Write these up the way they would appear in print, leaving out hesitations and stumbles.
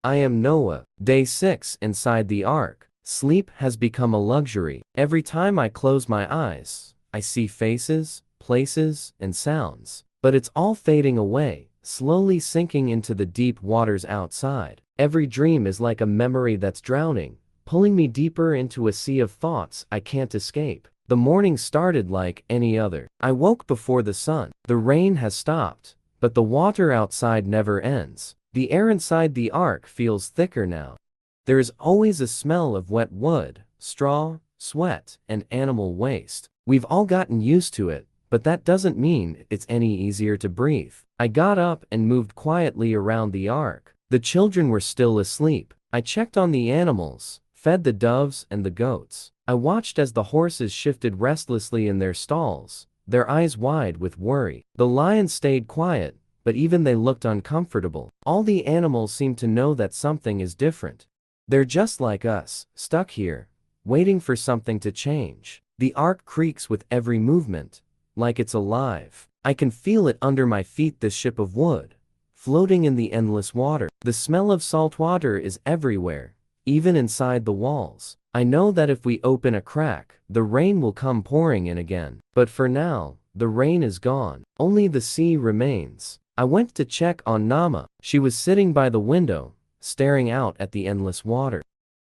I am Noah. Day 6 inside the ark. Sleep has become a luxury. Every time I close my eyes, I see faces, places, and sounds. But it's all fading away, slowly sinking into the deep waters outside. Every dream is like a memory that's drowning, pulling me deeper into a sea of thoughts I can't escape. The morning started like any other. I woke before the sun. The rain has stopped, but the water outside never ends. The air inside the ark feels thicker now. There is always a smell of wet wood, straw, sweat, and animal waste. We've all gotten used to it, but that doesn't mean it's any easier to breathe. I got up and moved quietly around the ark. The children were still asleep. I checked on the animals, fed the doves and the goats. I watched as the horses shifted restlessly in their stalls, their eyes wide with worry. The lions stayed quiet, but even they looked uncomfortable. All the animals seemed to know that something is different. They're just like us, stuck here, waiting for something to change. The ark creaks with every movement, like it's alive. I can feel it under my feet, this ship of wood, floating in the endless water. The smell of salt water is everywhere, even inside the walls. I know that if we open a crack, the rain will come pouring in again. But for now, the rain is gone. Only the sea remains. I went to check on Nama. She was sitting by the window, staring out at the endless water.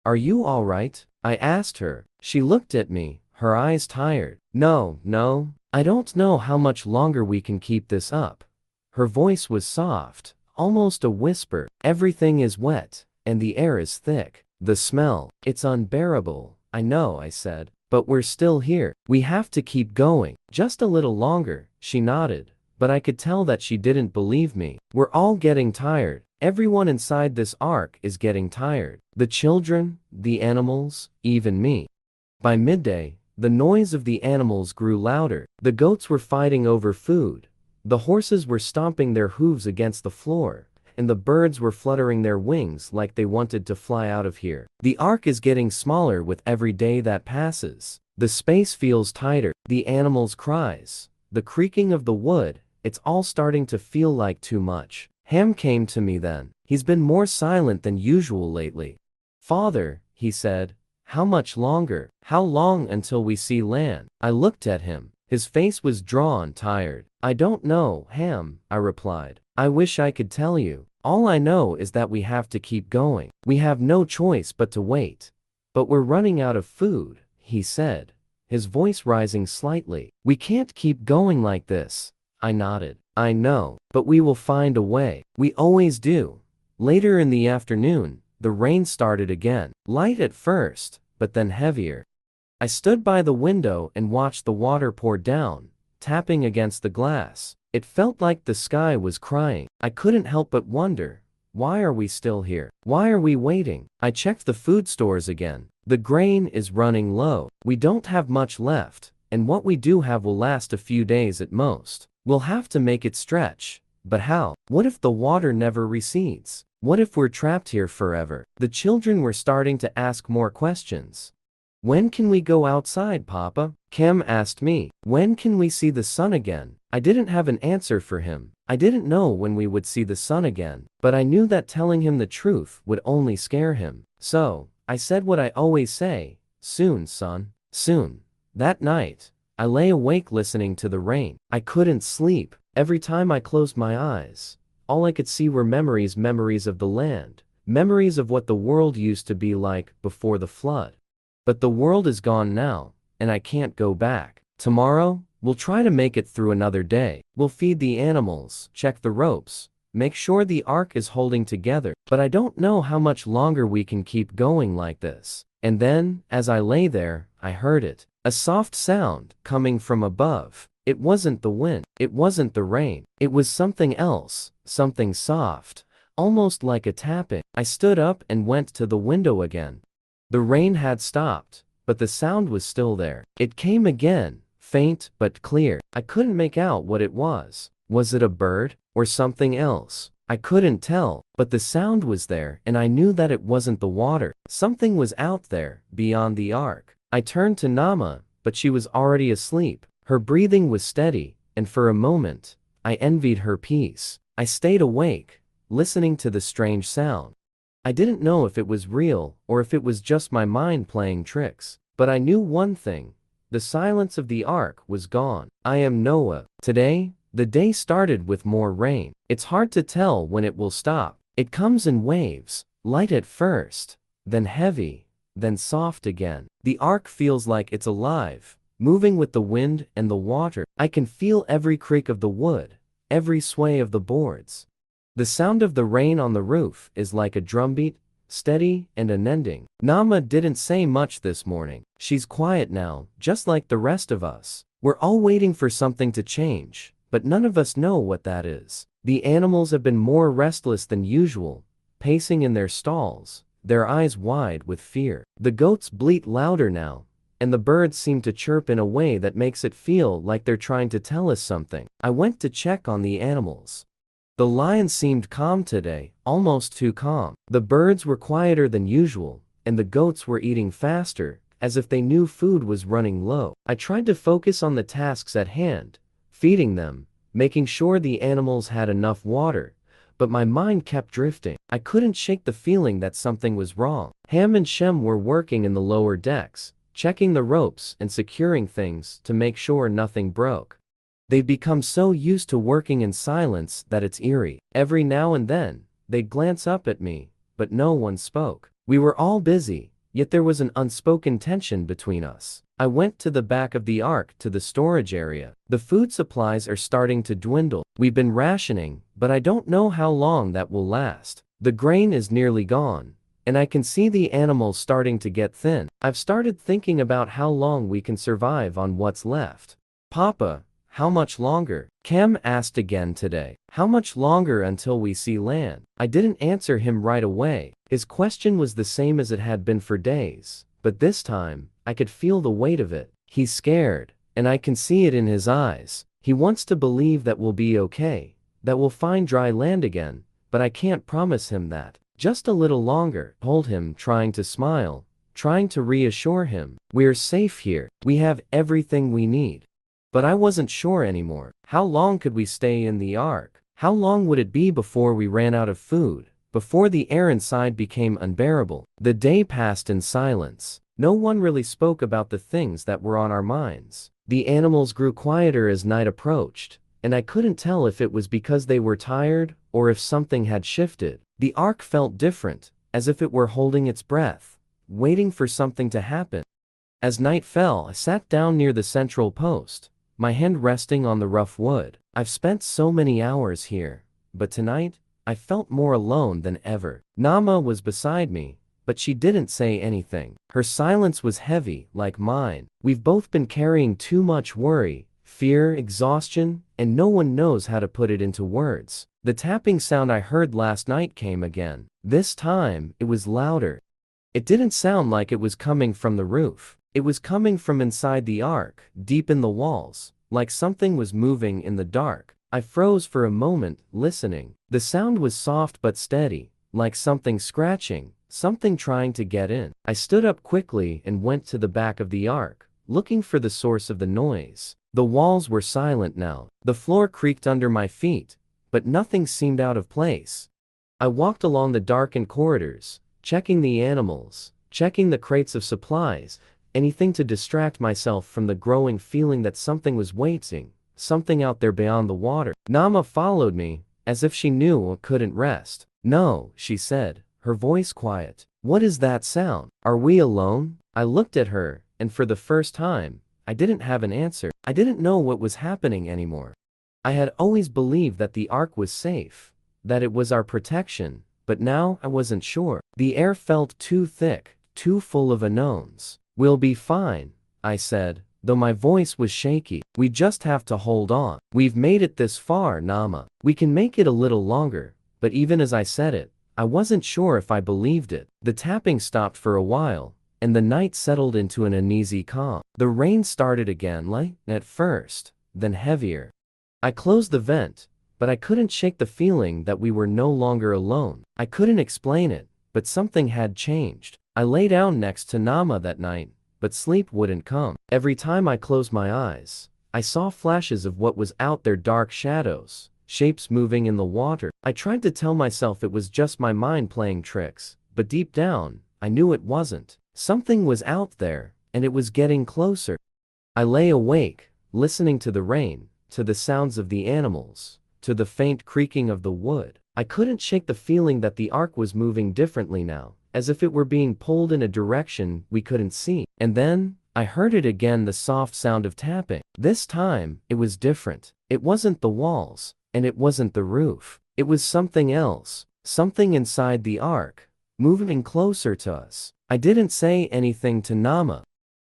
"Are you all right?" I asked her. She looked at me, her eyes tired. No, I don't know how much longer we can keep this up." Her voice was soft, almost a whisper. "Everything is wet, and the air is thick. The smell, it's unbearable." "I know," I said, "but we're still here. We have to keep going. Just a little longer." She nodded, but I could tell that she didn't believe me. "We're all getting tired. Everyone inside this ark is getting tired. The children, the animals, even me." By midday, the noise of the animals grew louder. The goats were fighting over food. The horses were stomping their hooves against the floor, and the birds were fluttering their wings like they wanted to fly out of here. The ark is getting smaller with every day that passes. The space feels tighter. The animals' cries, the creaking of the wood, it's all starting to feel like too much. Ham came to me then. He's been more silent than usual lately. "Father," he said, "how much longer? How long until we see land?" I looked at him. His face was drawn, tired. "I don't know, Ham," I replied. "I wish I could tell you. All I know is that we have to keep going. We have no choice but to wait." "But we're running out of food," he said, his voice rising slightly. "We can't keep going like this." I nodded. "I know, but we will find a way. We always do." Later in the afternoon, the rain started again. Light at first, but then heavier. I stood by the window and watched the water pour down, tapping against the glass. It felt like the sky was crying. I couldn't help but wonder, why are we still here? Why are we waiting? I checked the food stores again. The grain is running low. We don't have much left, and what we do have will last a few days at most. We'll have to make it stretch. But how? What if the water never recedes? What if we're trapped here forever? The children were starting to ask more questions. "When can we go outside, Papa?" Cam asked me. "When can we see the sun again?" I didn't have an answer for him. I didn't know when we would see the sun again, but I knew that telling him the truth would only scare him. So, I said what I always say, "Soon, son, soon." That night, I lay awake listening to the rain. I couldn't sleep. Every time I closed my eyes, all I could see were memories of the land, memories of what the world used to be like before the flood. But the world is gone now, and I can't go back. Tomorrow, we'll try to make it through another day. We'll feed the animals, check the ropes, make sure the ark is holding together. But I don't know how much longer we can keep going like this. And then, as I lay there, I heard it. A soft sound coming from above. It wasn't the wind. It wasn't the rain. It was something else, something soft, almost like a tapping. I stood up and went to the window again. The rain had stopped, but the sound was still there. It came again, faint but clear. I couldn't make out what it was. Was it a bird, or something else? I couldn't tell, but the sound was there, and I knew that it wasn't the water. Something was out there, beyond the ark. I turned to Nama, but she was already asleep. Her breathing was steady, and for a moment, I envied her peace. I stayed awake, listening to the strange sound. I didn't know if it was real or if it was just my mind playing tricks. But I knew one thing. The silence of the ark was gone. I am Noah. Today, the day started with more rain. It's hard to tell when it will stop. It comes in waves, light at first, then heavy, then soft again. The ark feels like it's alive, moving with the wind and the water. I can feel every creak of the wood, every sway of the boards. The sound of the rain on the roof is like a drumbeat, steady and unending. Nama didn't say much this morning. She's quiet now, just like the rest of us. We're all waiting for something to change, but none of us know what that is. The animals have been more restless than usual, pacing in their stalls, their eyes wide with fear. The goats bleat louder now, and the birds seem to chirp in a way that makes it feel like they're trying to tell us something. I went to check on the animals. The lion seemed calm today, almost too calm. The birds were quieter than usual, and the goats were eating faster, as if they knew food was running low. I tried to focus on the tasks at hand, feeding them, making sure the animals had enough water, but my mind kept drifting. I couldn't shake the feeling that something was wrong. Ham and Shem were working in the lower decks, checking the ropes and securing things to make sure nothing broke. They'd become so used to working in silence that it's eerie. Every now and then, they'd glance up at me, but no one spoke. We were all busy, yet there was an unspoken tension between us. I went to the back of the ark to the storage area. The food supplies are starting to dwindle. We've been rationing, but I don't know how long that will last. The grain is nearly gone, and I can see the animals starting to get thin. I've started thinking about how long we can survive on what's left. Papa, how much longer? Cam asked again today. How much longer until we see land? I didn't answer him right away. His question was the same as it had been for days, but this time, I could feel the weight of it. He's scared, and I can see it in his eyes. He wants to believe that we'll be okay, that we'll find dry land again, but I can't promise him that. Just a little longer, told him, trying to smile, trying to reassure him. We're safe here. We have everything we need. But I wasn't sure anymore. How long could we stay in the ark? How long would it be before we ran out of food? Before the air inside became unbearable? The day passed in silence. No one really spoke about the things that were on our minds. The animals grew quieter as night approached, and I couldn't tell if it was because they were tired or if something had shifted. The ark felt different, as if it were holding its breath, waiting for something to happen. As night fell, I sat down near the central post, my hand resting on the rough wood. I've spent so many hours here, but tonight, I felt more alone than ever. Nama was beside me, but she didn't say anything. Her silence was heavy, like mine. We've both been carrying too much worry, fear, exhaustion, and no one knows how to put it into words. The tapping sound I heard last night came again. This time, it was louder. It didn't sound like it was coming from the roof. It was coming from inside the ark, deep in the walls, like something was moving in the dark. I froze for a moment, listening. The sound was soft but steady, like something scratching, something trying to get in. I stood up quickly and went to the back of the ark, looking for the source of the noise. The walls were silent now. The floor creaked under my feet, but nothing seemed out of place. I walked along the darkened corridors, checking the animals, checking the crates of supplies, anything to distract myself from the growing feeling that something was waiting, something out there beyond the water. Nama followed me, as if she knew I couldn't rest. No, she said, her voice quiet. What is that sound? Are we alone? I looked at her, and for the first time, I didn't have an answer. I didn't know what was happening anymore. I had always believed that the ark was safe, that it was our protection, but now I wasn't sure. The air felt too thick, too full of unknowns. We'll be fine, I said, though my voice was shaky. We just have to hold on. We've made it this far, Nama. We can make it a little longer. But even as I said it, I wasn't sure if I believed it. The tapping stopped for a while, and the night settled into an uneasy calm. The rain started again, light at first, then heavier. I closed the vent, but I couldn't shake the feeling that we were no longer alone. I couldn't explain it, but something had changed. I lay down next to Nama that night, but sleep wouldn't come. Every time I closed my eyes, I saw flashes of what was out there, dark shadows, shapes moving in the water. I tried to tell myself it was just my mind playing tricks, but deep down, I knew it wasn't. Something was out there, and it was getting closer. I lay awake, listening to the rain, to the sounds of the animals, to the faint creaking of the wood. I couldn't shake the feeling that the ark was moving differently now, as if it were being pulled in a direction we couldn't see. And then, I heard it again, the soft sound of tapping. This time, it was different. It wasn't the walls, and it wasn't the roof. It was something else, something inside the ark, moving closer to us. I didn't say anything to Nama.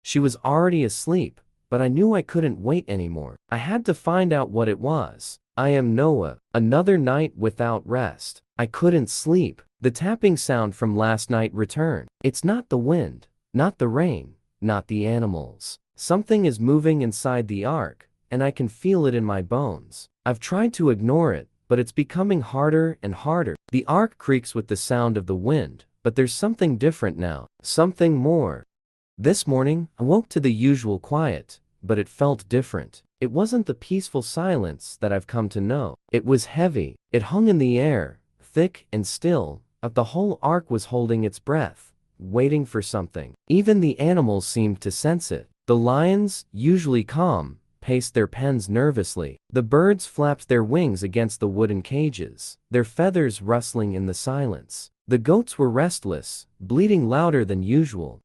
She was already asleep, but I knew I couldn't wait anymore. I had to find out what it was. I am Noah. Another night without rest. I couldn't sleep. The tapping sound from last night returned. It's not the wind, not the rain, not the animals. Something is moving inside the ark, and I can feel it in my bones. I've tried to ignore it, but it's becoming harder and harder. The ark creaks with the sound of the wind, but there's something different now, something more. This morning, I woke to the usual quiet, but it felt different. It wasn't the peaceful silence that I've come to know. It was heavy. It hung in the air, thick and still, but the whole ark was holding its breath, waiting for something. Even the animals seemed to sense it. The lions, usually calm, paced their pens nervously. The birds flapped their wings against the wooden cages, their feathers rustling in the silence. The goats were restless, bleating louder than usual.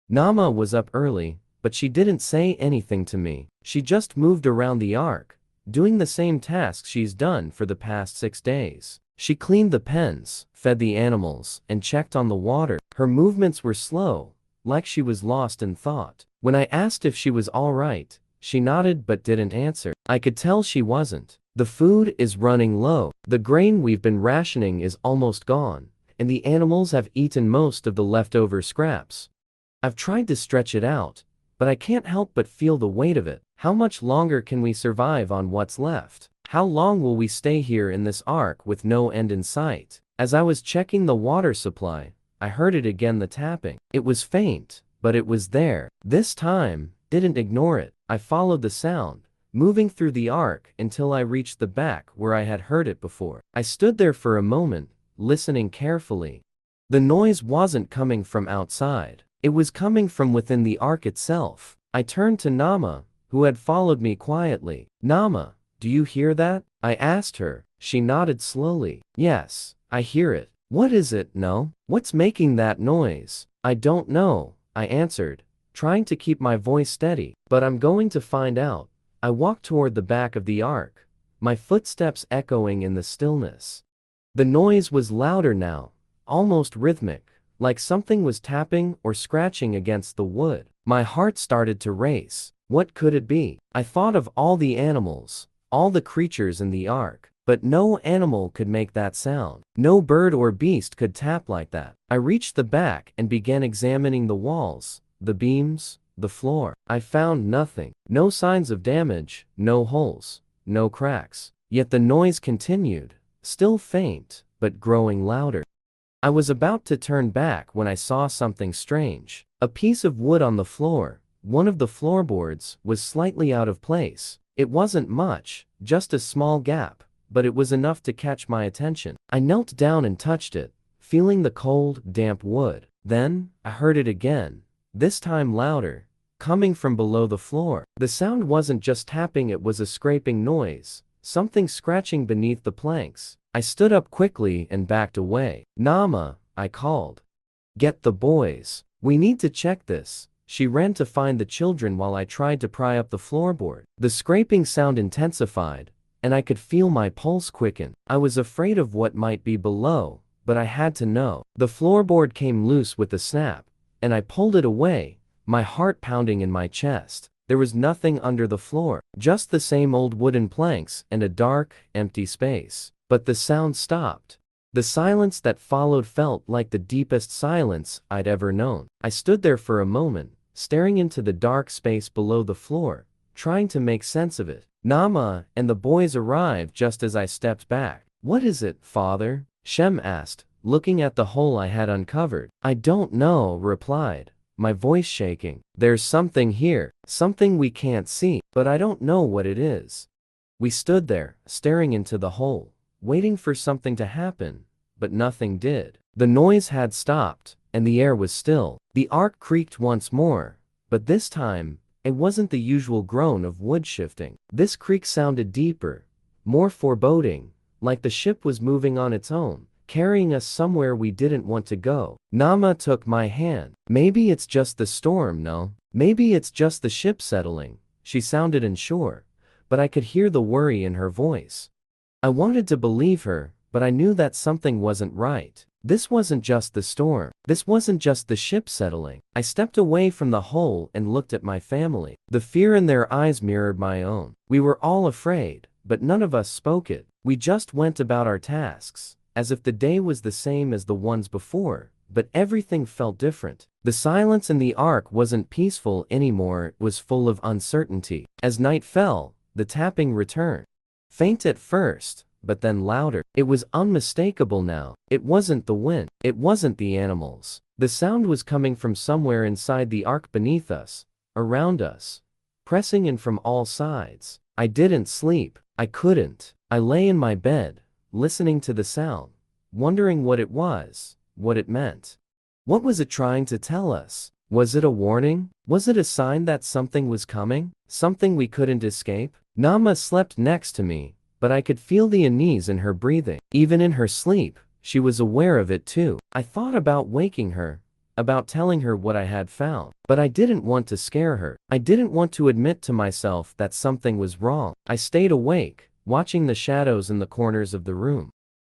Nama was up early, but she didn't say anything to me. She just moved around the ark, doing the same tasks she's done for the past 6 days. She cleaned the pens, fed the animals, and checked on the water. Her movements were slow, like she was lost in thought. When I asked if she was all right, she nodded but didn't answer. I could tell she wasn't. The food is running low. The grain we've been rationing is almost gone, and the animals have eaten most of the leftover scraps. I've tried to stretch it out, but I can't help but feel the weight of it. How much longer can we survive on what's left? How long will we stay here in this ark with no end in sight? As I was checking the water supply, I heard it again, the tapping. It was faint, but it was there. This time, didn't ignore it. I followed the sound, moving through the ark until I reached the back where I had heard it before. I stood there for a moment, listening carefully. The noise wasn't coming from outside. It was coming from within the ark itself. I turned to Nama, who had followed me quietly. Nama, do you hear that? I asked her. She nodded slowly. Yes, I hear it. What is it, No? What's making that noise? I don't know, I answered, trying to keep my voice steady. But I'm going to find out. I walked toward the back of the ark, my footsteps echoing in the stillness. The noise was louder now, almost rhythmic, like something was tapping or scratching against the wood. My heart started to race. What could it be? I thought of all the animals, all the creatures in the ark, but no animal could make that sound. No bird or beast could tap like that. I reached the back and began examining the walls, the beams, the floor. I found nothing. No signs of damage, no holes, no cracks. Yet the noise continued, still faint, but growing louder. I was about to turn back when I saw something strange. A piece of wood on the floor, one of the floorboards, was slightly out of place. It wasn't much, just a small gap, but it was enough to catch my attention. I knelt down and touched it, feeling the cold, damp wood. Then, I heard it again, this time louder, coming from below the floor. The sound wasn't just tapping, it was a scraping noise, something scratching beneath the planks. I stood up quickly and backed away. Nama, I called. Get the boys. We need to check this. She ran to find the children while I tried to pry up the floorboard. The scraping sound intensified, and I could feel my pulse quicken. I was afraid of what might be below, but I had to know. The floorboard came loose with a snap, and I pulled it away, my heart pounding in my chest. There was nothing under the floor, just the same old wooden planks and a dark, empty space. But the sound stopped. The silence that followed felt like the deepest silence I'd ever known. I stood there for a moment, staring into the dark space below the floor, trying to make sense of it. Nama and the boys arrived just as I stepped back. What is it, father? Shem asked, looking at the hole I had uncovered. I don't know, replied, my voice shaking. There's something here, something we can't see, but I don't know what it is. We stood there, staring into the hole, waiting for something to happen, but nothing did. The noise had stopped, and the air was still. The ark creaked once more, but this time, it wasn't the usual groan of wood shifting. This creak sounded deeper, more foreboding, like the ship was moving on its own, carrying us somewhere we didn't want to go. Nama took my hand. Maybe it's just the storm, no? Maybe it's just the ship settling. She sounded unsure, but I could hear the worry in her voice. I wanted to believe her, but I knew that something wasn't right. This wasn't just the storm. This wasn't just the ship settling. I stepped away from the hole and looked at my family. The fear in their eyes mirrored my own. We were all afraid, but none of us spoke it. We just went about our tasks, as if the day was the same as the ones before, but everything felt different. The silence in the ark wasn't peaceful anymore, it was full of uncertainty. As night fell, the tapping returned. Faint at first, but then louder. It was unmistakable now. It wasn't the wind. It wasn't the animals. The sound was coming from somewhere inside the ark beneath us, around us, pressing in from all sides. I didn't sleep. I couldn't. I lay in my bed, listening to the sound, wondering what it was, what it meant. What was it trying to tell us? Was it a warning? Was it a sign that something was coming? Something we couldn't escape? Nama slept next to me, but I could feel the unease in her breathing. Even in her sleep, she was aware of it too. I thought about waking her, about telling her what I had found, but I didn't want to scare her. I didn't want to admit to myself that something was wrong. I stayed awake, watching the shadows in the corners of the room.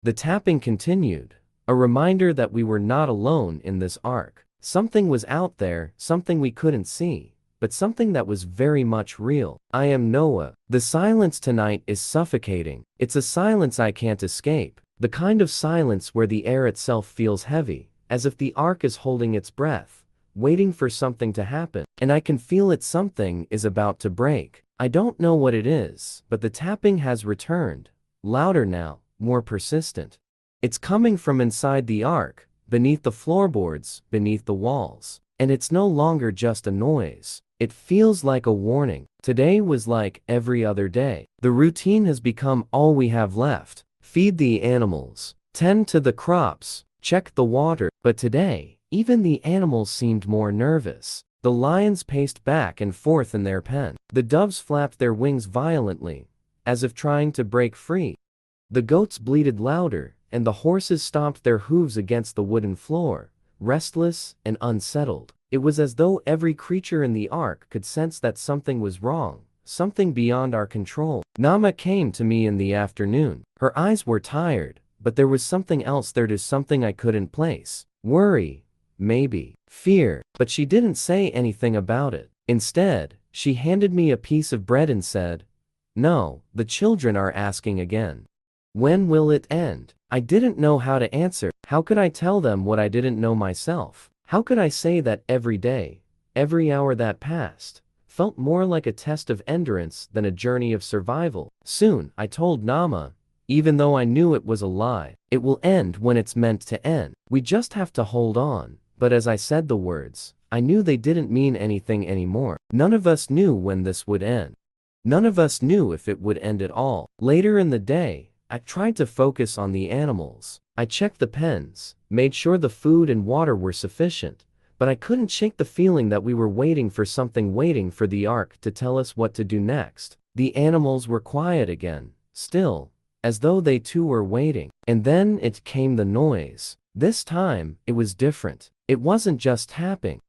The tapping continued, a reminder that we were not alone in this ark. Something was out there, something we couldn't see, but something that was very much real. I am Noah. The silence tonight is suffocating. It's a silence I can't escape. The kind of silence where the air itself feels heavy, as if the ark is holding its breath, waiting for something to happen. And I can feel it, something is about to break. I don't know what it is, but the tapping has returned, louder now, more persistent. It's coming from inside the ark, beneath the floorboards, beneath the walls. And it's no longer just a noise. It feels like a warning. Today was like every other day. The routine has become all we have left. Feed the animals, tend to the crops, check the water. But today, even the animals seemed more nervous. The lions paced back and forth in their pen. The doves flapped their wings violently, as if trying to break free. The goats bleated louder, and the horses stomped their hooves against the wooden floor, restless and unsettled. It was as though every creature in the ark could sense that something was wrong, something beyond our control. Nama came to me in the afternoon. Her eyes were tired, but there was something else there, something I couldn't place. Worry, maybe, fear, but she didn't say anything about it. Instead, she handed me a piece of bread and said, "No, the children are asking again. When will it end?" I didn't know how to answer. How could I tell them what I didn't know myself? How could I say that every day, every hour that passed, felt more like a test of endurance than a journey of survival? Soon, I told Nama, even though I knew it was a lie. It will end when it's meant to end. We just have to hold on. But as I said the words, I knew they didn't mean anything anymore. None of us knew when this would end. None of us knew if it would end at all. Later in the day, I tried to focus on the animals. I checked the pens, made sure the food and water were sufficient, but I couldn't shake the feeling that we were waiting for something, waiting for the ark to tell us what to do next. The animals were quiet again, still, as though they too were waiting. And then it came, the noise. This time, it was different. It wasn't just tapping.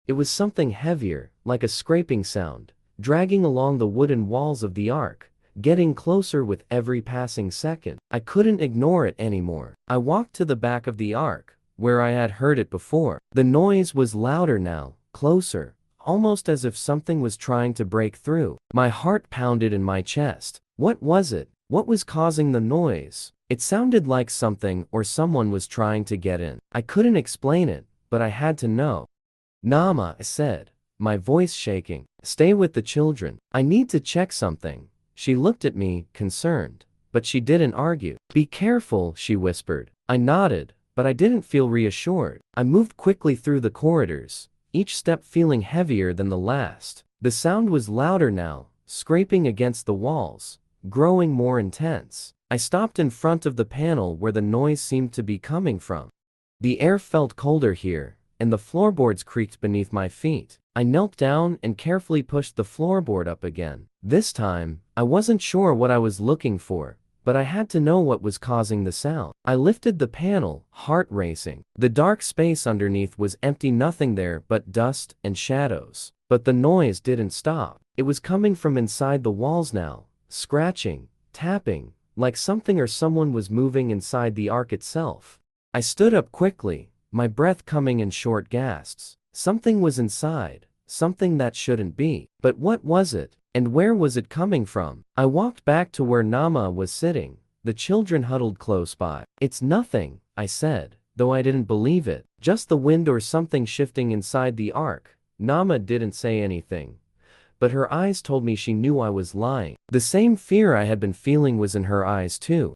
It was something heavier, like a scraping sound, dragging along the wooden walls of the ark, getting closer with every passing second. I couldn't ignore it anymore. I walked to the back of the ark, where I had heard it before. The noise was louder now, closer, almost as if something was trying to break through. My heart pounded in my chest. What was it? What was causing the noise? It sounded like something or someone was trying to get in. I couldn't explain it, but I had to know. "Nama," I said, my voice shaking, "stay with the children. I need to check something." She looked at me, concerned, but she didn't argue. "Be careful," she whispered. I nodded, but I didn't feel reassured. I moved quickly through the corridors, each step feeling heavier than the last. The sound was louder now, scraping against the walls, growing more intense. I stopped in front of the panel where the noise seemed to be coming from. The air felt colder here, and the floorboards creaked beneath my feet. I knelt down and carefully pushed the floorboard up again. This time, I wasn't sure what I was looking for, but I had to know what was causing the sound. I lifted the panel, heart racing. The dark space underneath was empty, nothing there but dust and shadows. But the noise didn't stop. It was coming from inside the walls now, scratching, tapping, like something or someone was moving inside the ark itself. I stood up quickly, my breath coming in short gasps. Something was inside, something that shouldn't be. But what was it? And where was it coming from? I walked back to where Nama was sitting, the children huddled close by. "It's nothing," I said, though I didn't believe it. "Just the wind or something shifting inside the ark." Nama didn't say anything, but her eyes told me she knew I was lying. The same fear I had been feeling was in her eyes too.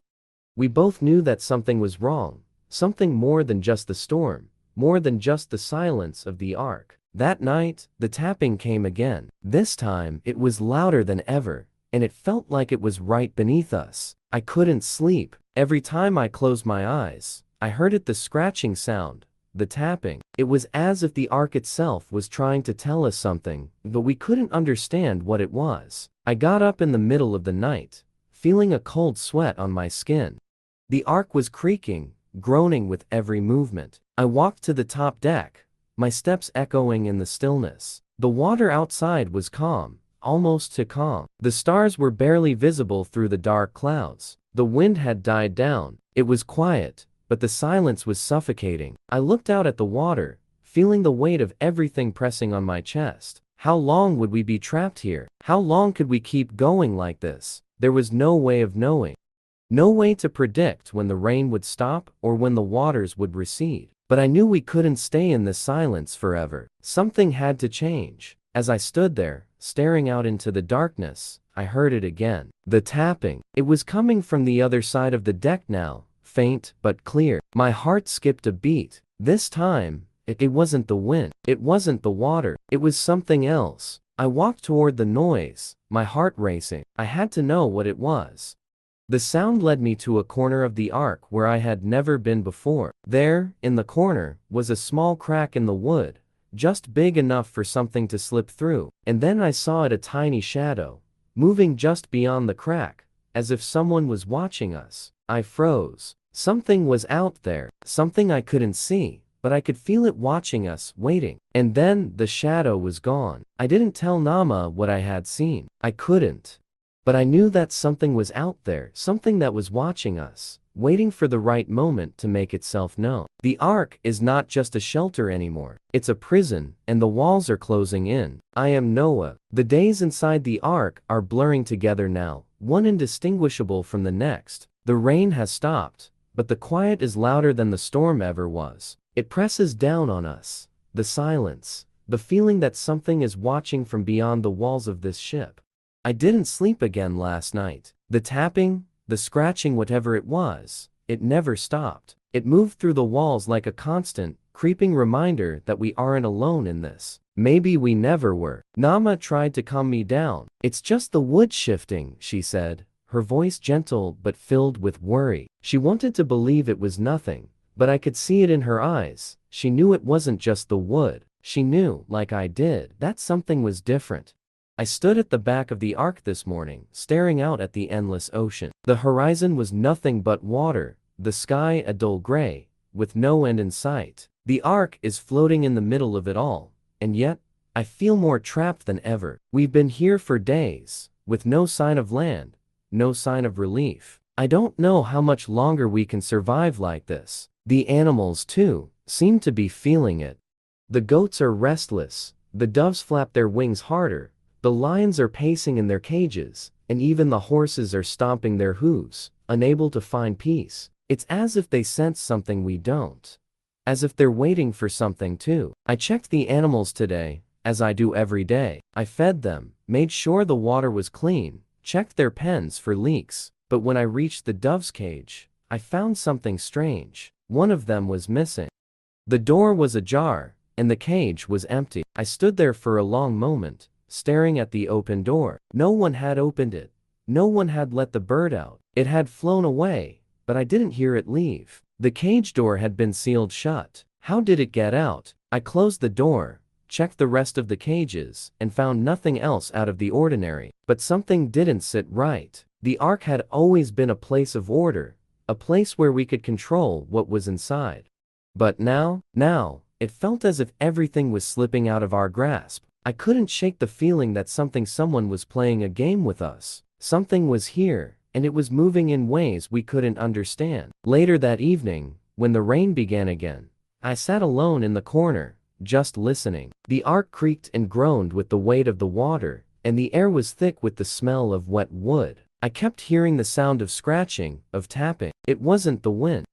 We both knew that something was wrong, something more than just the storm, more than just the silence of the ark. That night, the tapping came again. This time, it was louder than ever, and it felt like it was right beneath us. I couldn't sleep. Every time I closed my eyes, I heard it, the scratching sound, the tapping. It was as if the ark itself was trying to tell us something, but we couldn't understand what it was. I got up in the middle of the night, feeling a cold sweat on my skin. The ark was creaking, groaning with every movement. I walked to the top deck, my steps echoing in the stillness. The water outside was calm, almost too calm. The stars were barely visible through the dark clouds. The wind had died down. It was quiet, but the silence was suffocating. I looked out at the water, feeling the weight of everything pressing on my chest. How long would we be trapped here? How long could we keep going like this? There was no way of knowing. No way to predict when the rain would stop or when the waters would recede. But I knew we couldn't stay in this silence forever. Something had to change. As I stood there, staring out into the darkness, I heard it again. The tapping. It was coming from the other side of the deck now, faint but clear. My heart skipped a beat. This time, it wasn't the wind. It wasn't the water. It was something else. I walked toward the noise, my heart racing. I had to know what it was. The sound led me to a corner of the ark where I had never been before. There, in the corner, was a small crack in the wood, just big enough for something to slip through. And then I saw it, a tiny shadow, moving just beyond the crack, as if someone was watching us. I froze. Something was out there, something I couldn't see, but I could feel it watching us, waiting. And then, the shadow was gone. I didn't tell Nama what I had seen. I couldn't. But I knew that something was out there, something that was watching us, waiting for the right moment to make itself known. The ark is not just a shelter anymore. It's a prison, and the walls are closing in. I am Noah. The days inside the ark are blurring together now, one indistinguishable from the next. The rain has stopped, but the quiet is louder than the storm ever was. It presses down on us. The silence, the feeling that something is watching from beyond the walls of this ship. I didn't sleep again last night. The tapping, the scratching, whatever it was, it never stopped. It moved through the walls like a constant, creeping reminder that we aren't alone in this. Maybe we never were. Nama tried to calm me down. "It's just the wood shifting," she said, her voice gentle but filled with worry. She wanted to believe it was nothing, but I could see it in her eyes. She knew it wasn't just the wood. She knew, like I did, that something was different. I stood at the back of the ark this morning, staring out at the endless ocean. The horizon was nothing but water, the sky a dull gray, with no end in sight. The ark is floating in the middle of it all, and yet, I feel more trapped than ever. We've been here for days, with no sign of land, no sign of relief. I don't know how much longer we can survive like this. The animals, too, seem to be feeling it. The goats are restless, the doves flap their wings harder, the lions are pacing in their cages, and even the horses are stomping their hooves, unable to find peace. It's as if they sense something we don't. As if they're waiting for something too. I checked the animals today, as I do every day. I fed them, made sure the water was clean, checked their pens for leaks. But when I reached the dove's cage, I found something strange. One of them was missing. The door was ajar, and the cage was empty. I stood there for a long moment, staring at the open door. No one had opened it. No one had let the bird out. It had flown away, but I didn't hear it leave. The cage door had been sealed shut. How did it get out? I closed the door, checked the rest of the cages, and found nothing else out of the ordinary. But something didn't sit right. The Ark had always been a place of order, a place where we could control what was inside. But now, it felt as if everything was slipping out of our grasp. I couldn't shake the feeling that someone was playing a game with us. Something was here, and it was moving in ways we couldn't understand. Later that evening, when the rain began again, I sat alone in the corner, just listening. The Ark creaked and groaned with the weight of the water, and the air was thick with the smell of wet wood. I kept hearing the sound of scratching, of tapping. It wasn't the wind.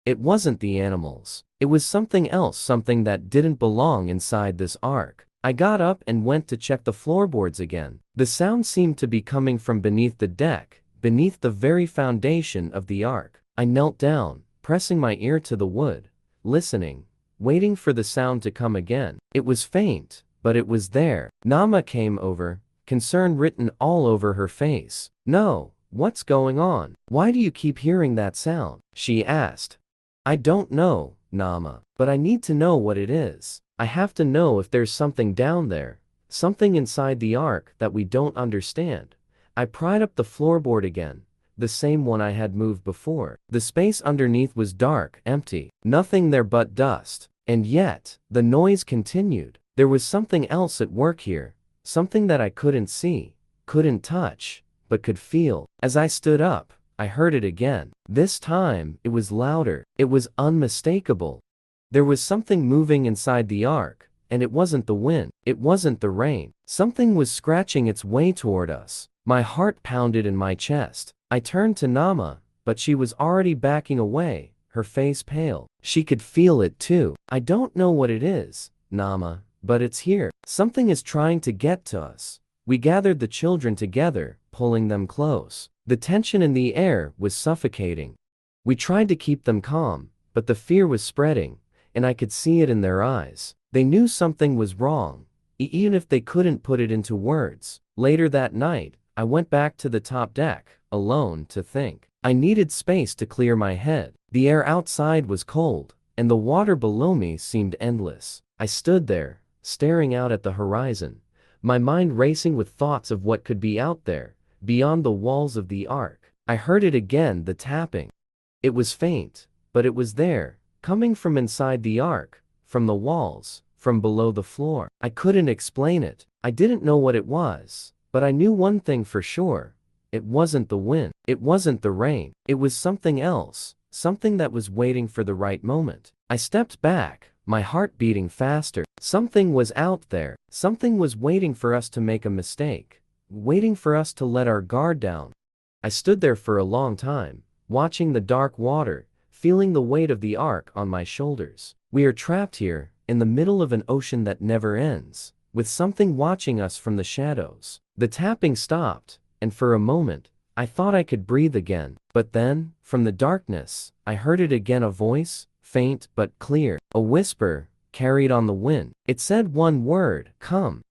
It wasn't the animals. It was something else, something that didn't belong inside this Ark. I got up and went to check the floorboards again. The sound seemed to be coming from beneath the deck, beneath the very foundation of the Ark. I knelt down, pressing my ear to the wood, listening, waiting for the sound to come again. It was faint, but it was there. Nama came over, concern written all over her face. "No, what's going on? Why do you keep hearing that sound?" she asked. "I don't know, Nama, but I need to know what it is. I have to know if there's something down there, something inside the Ark that we don't understand." I pried up the floorboard again, the same one I had moved before. The space underneath was dark, empty, nothing there but dust. And yet, the noise continued. There was something else at work here, something that I couldn't see, couldn't touch, but could feel. As I stood up, I heard it again. This time, it was louder. It was unmistakable. There was something moving inside the Ark, and it wasn't the wind. It wasn't the rain. Something was scratching its way toward us. My heart pounded in my chest. I turned to Nama, but she was already backing away, her face pale. She could feel it too. "I don't know what it is, Nama, but it's here. Something is trying to get to us." We gathered the children together, pulling them close. The tension in the air was suffocating. We tried to keep them calm, but the fear was spreading, and I could see it in their eyes. They knew something was wrong, even if they couldn't put it into words. Later that night, I went back to the top deck, alone, to think. I needed space to clear my head. The air outside was cold, and the water below me seemed endless. I stood there, staring out at the horizon, my mind racing with thoughts of what could be out there, beyond the walls of the Ark. I heard it again, the tapping. It was faint, but it was there, coming from inside the Ark, from the walls, from below the floor. I couldn't explain it. I didn't know what it was, but I knew one thing for sure. It wasn't the wind. It wasn't the rain. It was something else, something that was waiting for the right moment. I stepped back, my heart beating faster. Something was out there. Something was waiting for us to make a mistake, waiting for us to let our guard down. I stood there for a long time, watching the dark water, feeling the weight of the Ark on my shoulders. We are trapped here, in the middle of an ocean that never ends, with something watching us from the shadows. The tapping stopped, and for a moment, I thought I could breathe again. But then, from the darkness, I heard it again, a voice, faint but clear, a whisper, carried on the wind. It said one word, "Come."